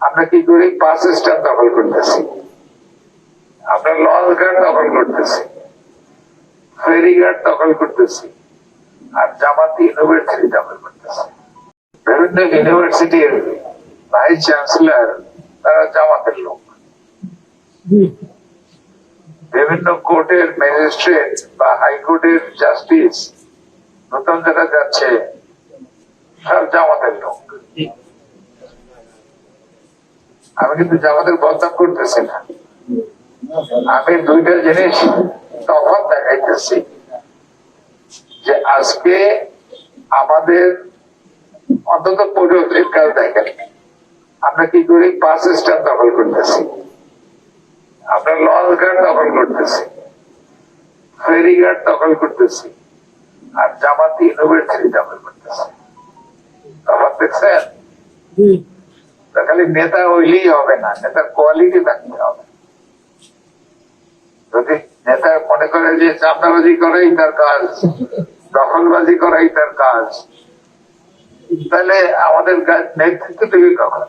আমরা কি করি? বাস স্ট্যান্ড দখল করতেছি, আমরা লঞ্চ ঘাট দখল করতেছি, ফেরিঘাট দখল করতেছি, আর জামাতি ইউনিভার্সিটি দখল করতেছে। বিভিন্ন ইউনিভার্সিটির ভাইস চ্যান্সেলর তারা জামাতের লোক, বিভিন্ন কোর্টের ম্যাজিস্ট্রেট বা হাইকোর্টের জাস্টিস নতুন যারা যাচ্ছে সব জামাতের লোক। আমি কিন্তু জামাতের বদনাম করতেছি না, আমি দুইটা জিনিস তফাৎ দেখাইতেছি যে আজকে আমাদের অন্তত পরিবর্তনের কাজ দেখেন, আমরা কি করি? বাস স্ট্যান্ড দখল করতেছি, আমরা লঞ্চ ঘাট দখল করতেছি, ফেরিঘাট দখল করতেছি, আর জামাতি ইউনিভার্সিটি দখল করতেছি। তফাৎ দেখছেন? খালি নেতা হইলেই হবে না, নেতার কোয়ালিটি থাকতে হবে। যদি নেতা মনে করে যে চাঁদাবাজি করাই তার কাজ, দখলবাজি করাই তার কাজ, তাহলে আমাদের নেতৃত্ব দেবে কখন?